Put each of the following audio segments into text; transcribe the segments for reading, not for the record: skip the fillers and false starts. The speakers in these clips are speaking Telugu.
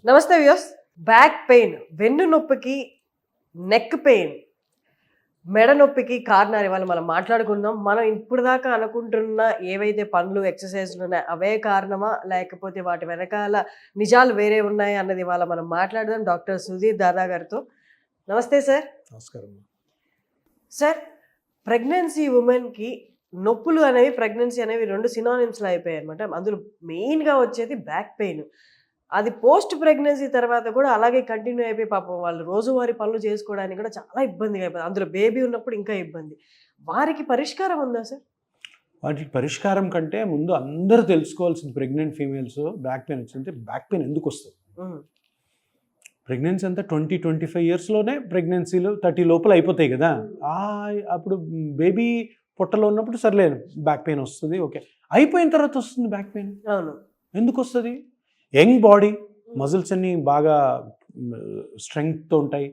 నమస్తే వ్యూస్. బ్యాక్ పెయిన్, వెన్ను నొప్పికి, నెక్ పెయిన్, మెడ నొప్పికి కారణాలు ఇవాళ మనం మాట్లాడుకుందాం. మనం ఇప్పుడు దాకా అనుకుంటున్న ఏవైతే పనులు, ఎక్సర్సైజ్లు ఉన్నాయో అవే కారణమా, లేకపోతే వాటి వెనకాల నిజాలు వేరే ఉన్నాయి అన్నది ఇవాళ మనం మాట్లాడదాం డాక్టర్ సుధీర్ దాదా గారితో. నమస్తే సార్. నమస్కారం సార్, ప్రెగ్నెన్సీ ఉమెన్కి నొప్పులు అనేవి, ప్రెగ్నెన్సీ అనేవి రెండు సినానిమ్స్లో అయిపోయాయి అనమాట. అందులో మెయిన్గా వచ్చేది బ్యాక్ పెయిన్. అది పోస్ట్ ప్రెగ్నెన్సీ తర్వాత కూడా అలాగే కంటిన్యూ అయిపోయి పాపం వాళ్ళు రోజువారీ పనులు చేసుకోవడానికి కూడా చాలా ఇబ్బందిగా అయిపోయింది. అందులో బేబీ ఉన్నప్పుడు ఇంకా ఇబ్బంది. వారికి పరిష్కారం ఉందా సార్? వాటికి పరిష్కారం కంటే ముందు అందరూ తెలుసుకోవాల్సింది, ప్రెగ్నెంట్ ఫీమేల్స్ బ్యాక్ పెయిన్ వచ్చిందంటే బ్యాక్ పెయిన్ ఎందుకు వస్తుంది. ప్రెగ్నెన్సీ అంతా 20-25 ఇయర్స్లోనే ప్రెగ్నెన్సీలు 30 లోపల అయిపోతాయి కదా. అప్పుడు బేబీ పొట్టలో ఉన్నప్పుడు సర్లేదు బ్యాక్ పెయిన్ వస్తుంది, ఓకే. అయిపోయిన తర్వాత వస్తుంది బ్యాక్ పెయిన్. అవును. ఎందుకు వస్తుంది? యంగ్ బాడీ, మజిల్స్ అన్నీ బాగా స్ట్రెంగ్త్తో ఉంటాయి,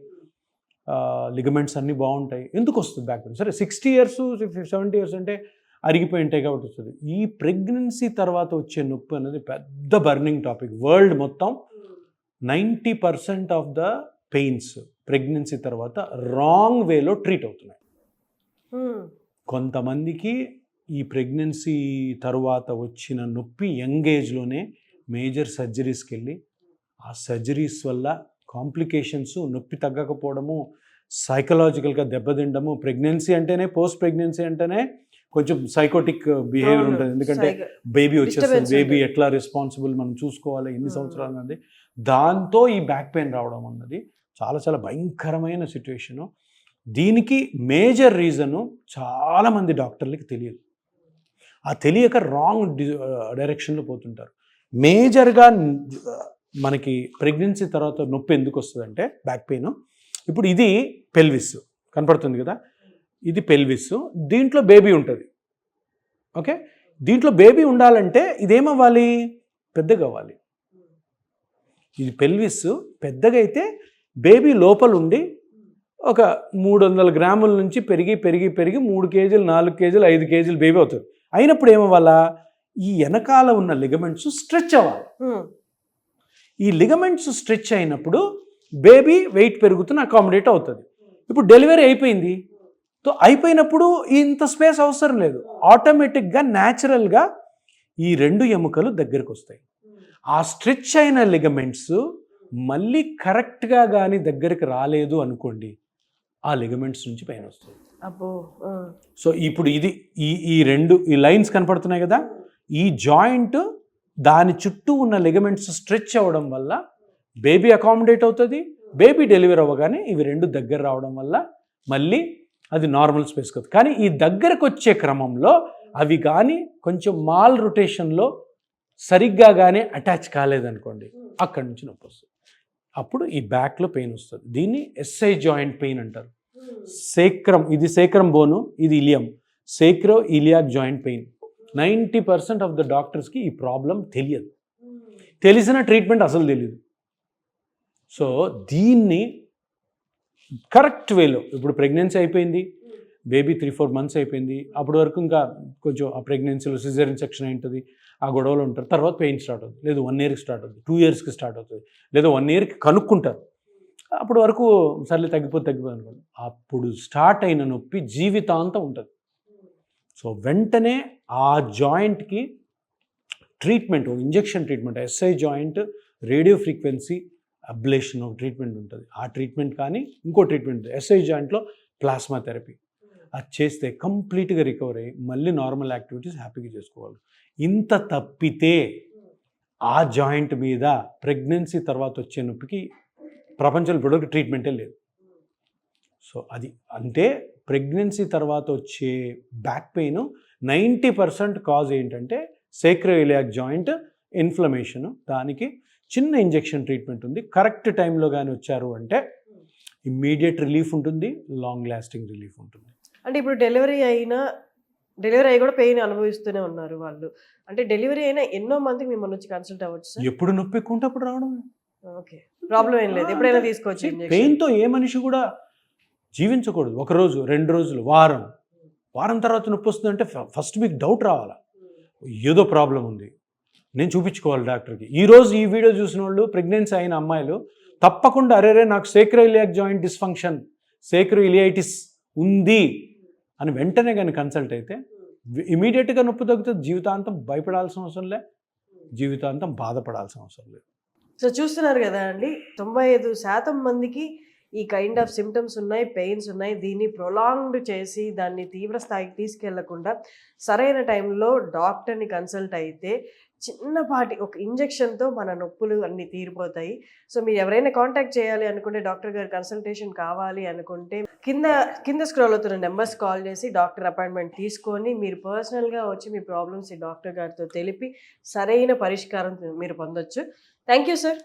లిగమెంట్స్ అన్నీ బాగుంటాయి, ఎందుకు వస్తుంది బ్యాక్ పెయిన్? సరే 60 ఇయర్స్ 70 ఇయర్స్ అంటే అరిగిపోయి ఉంటాయి కాబట్టి వస్తుంది. ఈ ప్రెగ్నెన్సీ తర్వాత వచ్చే నొప్పి అనేది పెద్ద బర్నింగ్ టాపిక్. వరల్డ్ మొత్తం 90% ఆఫ్ ద పెయిన్స్ ప్రెగ్నెన్సీ తర్వాత రాంగ్ వేలో ట్రీట్ అవుతున్నాయి. కొంతమందికి ఈ ప్రెగ్నెన్సీ తరువాత వచ్చిన నొప్పి యంగ్ ఏజ్లోనే మేజర్ సర్జరీస్కి వెళ్ళి ఆ సర్జరీస్ వల్ల కాంప్లికేషన్స్, నొప్పి తగ్గకపోవడము, సైకలాజికల్గా దెబ్బతిండము. ప్రెగ్నెన్సీ అంటేనే, పోస్ట్ ప్రెగ్నెన్సీ అంటేనే కొంచెం సైకోటిక్ బిహేవియర్ ఉంటుంది. ఎందుకంటే బేబీ వచ్చేస్తుంది, బేబీ ఎట్లా రెస్పాన్సిబుల్ మనం చూసుకోవాలి ఎన్ని సంవత్సరాలు అన్నది. దాంతో ఈ బ్యాక్ పెయిన్ రావడం అన్నది చాలా చాలా భయంకరమైన సిచ్యువేషను. దీనికి మేజర్ రీజను చాలామంది డాక్టర్లకి తెలియదు. ఆ తెలియక రాంగ్ డైరెక్షన్లో పోతుంటారు. మేజర్గా మనకి ప్రెగ్నెన్సీ తర్వాత నొప్పి ఎందుకు వస్తుందంటే బ్యాక్ పెయిన్, ఇప్పుడు ఇది పెల్విస్ కనపడుతుంది కదా, ఇది పెల్విస్, దీంట్లో బేబీ ఉంటుంది, ఓకే. దీంట్లో బేబీ ఉండాలంటే ఇదేమవ్వాలి? పెద్దగా అవ్వాలి. ఇది పెల్విస్ పెద్దగా అయితే బేబీ లోపల ఉండి ఒక 300 గ్రాముల నుంచి పెరిగి పెరిగి పెరిగి 3 కేజీలు 4 కేజీలు 5 కేజీలు బేబీ అవుతుంది. అయినప్పుడు ఏమవ్వాలా? ఈ వెనకాల ఉన్న లిగమెంట్స్ స్ట్రెచ్ అవ్వాలి. ఈ లిగమెంట్స్ స్ట్రెచ్ అయినప్పుడు బేబీ వెయిట్ పెరుగుతున్న అకామిడేట్ అవుతుంది. ఇప్పుడు డెలివరీ అయిపోయింది, సో అయిపోయినప్పుడు ఇంత స్పేస్ అవసరం లేదు. ఆటోమేటిక్గా న్యాచురల్గా ఈ రెండు ఎముకలు దగ్గరికి వస్తాయి. ఆ స్ట్రెచ్ అయిన లిగమెంట్స్ మళ్ళీ కరెక్ట్గా కానీ దగ్గరికి రాలేదు అనుకోండి, ఆ లిగమెంట్స్ నుంచి పెయిన్ వస్తుంది. సో ఇప్పుడు ఇది ఈ రెండు ఈ లైన్స్ కనపడుతున్నాయి కదా, ఈ జాయింట్ దాని చుట్టూ ఉన్న లిగమెంట్స్ స్ట్రెచ్ అవ్వడం వల్ల బేబీ అకామిడేట్ అవుతుంది. బేబీ డెలివరీ అవ్వగానే ఇవి రెండు దగ్గర రావడం వల్ల మళ్ళీ అది నార్మల్ స్పేస్కి వస్తుంది. కానీ ఈ దగ్గరకు వచ్చే క్రమంలో అవి కానీ కొంచెం మాల్ రొటేషన్లో సరిగ్గా కానీ అటాచ్ కాలేదనుకోండి, అక్కడి నుంచి నొప్పి వస్తుంది. అప్పుడు ఈ బ్యాక్లో పెయిన్ వస్తుంది. దీన్ని ఎస్ఐ జాయింట్ పెయిన్ అంటారు. సేక్రమ్, ఇది సేక్రమ్ బోను, ఇది ilium, sacro iliac joint pain. 90% of the డాక్టర్స్కి ఈ ప్రాబ్లం తెలియదు. తెలిసిన ట్రీట్మెంట్ అసలు తెలియదు. సో దీన్ని కరెక్ట్ వేలో, ఇప్పుడు ప్రెగ్నెన్సీ అయిపోయింది, బేబీ 3-4 మంత్స్ అయిపోయింది, అప్పటి వరకు ఇంకా కొంచెం ఆ ప్రెగ్నెన్సీలో సిజేరియన్ సెక్షన్ ఉంటుంది, ఆ గొడవలు ఉంటారు. తర్వాత పెయిన్ స్టార్ట్ అవుతుంది, లేదు 1 ఇయర్కి స్టార్ట్ అవుతుంది, 2 ఇయర్స్కి స్టార్ట్ అవుతుంది, లేదా 1 ఇయర్కి కనుక్కుంటారు. అప్పటి వరకు సర్లే తగ్గిపోతే అనుకోండి. అప్పుడు స్టార్ట్ అయిన నొప్పి జీవితాంతం ఉంటుంది. సో వెంటనే ఆ జాయింట్కి treatment, injection treatment, SI joint radio frequency ablation ఒక ట్రీట్మెంట్ ఉంటుంది. ఆ ట్రీట్మెంట్ కానీ ఇంకో ట్రీట్మెంట్ ఎస్ఐ జాయింట్లో ప్లాస్మా థెరపీ, అది చేస్తే కంప్లీట్గా రికవర్ అయ్యి మళ్ళీ నార్మల్ యాక్టివిటీస్ హ్యాపీగా చేసుకోవాలి. ఇంత తప్పితే ఆ జాయింట్ మీద ప్రెగ్నెన్సీ తర్వాత వచ్చే నొప్పికి ప్రపంచంలో ఇప్పటివరకు ట్రీట్మెంటే లేదు. సో అది అంటే ప్రెగ్నెన్సీ తర్వాత వచ్చే బ్యాక్ పెయిన్ 90% కాజ్ ఏంటంటే సేక్రోఇలియాక్ జాయింట్ ఇన్ఫ్లమేషన్. దానికి చిన్న ఇంజెక్షన్ ట్రీట్మెంట్ ఉంది. కరెక్ట్ టైంలో కానీ వచ్చారు అంటే ఇమ్మీడియట్ రిలీఫ్ ఉంటుంది, లాంగ్ లాస్టింగ్ రిలీఫ్ ఉంటుంది. అంటే ఇప్పుడు డెలివరీ అయ్యి కూడా పెయిన్ అనుభవిస్తూనే ఉన్నారు వాళ్ళు. అంటే డెలివరీ అయినా ఎన్నో మందికి మిమ్మల్ని వచ్చి కన్సల్ట్ అవ్వచ్చు. ఎప్పుడు నొప్పి ఎక్కువ ఉంటే అప్పుడు రావడం, ఓకే, ప్రాబ్లం ఏం లేదు, ఎప్పుడైనా తీసుకోవచ్చు. పెయిన్తో ఏ మనిషి కూడా జీవించకూడదు. 1 రోజు 2 రోజులు, వారం తర్వాత నొప్పి వస్తుందంటే ఫస్ట్ మీకు డౌట్ రావాలా, ఏదో ప్రాబ్లం ఉంది. నేను చూపించుకోవాలి డాక్టర్కి. ఈరోజు ఈ వీడియో చూసిన వాళ్ళు ప్రెగ్నెన్సీ అయిన అమ్మాయిలు తప్పకుండా అరేరే నాకు సేక్రోఇలియాక్ జాయింట్ డిస్ఫంక్షన్, సేక్రోఇలియైటిస్ ఉంది అని వెంటనే కానీ కన్సల్ట్ అయితే ఇమీడియట్గా నొప్పి తగ్గుతుంది. జీవితాంతం భయపడాల్సిన అవసరం లే, జీవితాంతం బాధపడాల్సిన అవసరం లేదు. సో చూస్తున్నారు కదా అండి, 95% మందికి ఈ కైండ్ ఆఫ్ సిమ్టమ్స్ ఉన్నాయి, పెయిన్స్ ఉన్నాయి. దీన్ని ప్రొలాంగ్డ్ చేసి దాన్ని తీవ్ర స్థాయికి తీసుకెళ్లకుండా సరైన టైంలో డాక్టర్ని కన్సల్ట్ అయితే చిన్నపాటి ఒక ఇంజెక్షన్తో మన నొప్పులు అన్నీ తీరిపోతాయి. సో మీరు ఎవరైనా కాంటాక్ట్ చేయాలి అనుకుంటే, డాక్టర్ గారి కన్సల్టేషన్ కావాలి అనుకుంటే కింద స్క్రోల్ అవుతున్న నెంబర్స్ కాల్ చేసి డాక్టర్ అపాయింట్మెంట్ తీసుకొని మీరు పర్సనల్గా వచ్చి మీ ప్రాబ్లమ్స్ ఈ డాక్టర్ గారితో తెలిపి సరైన పరిష్కారం మీరు పొందొచ్చు. Thank you sir.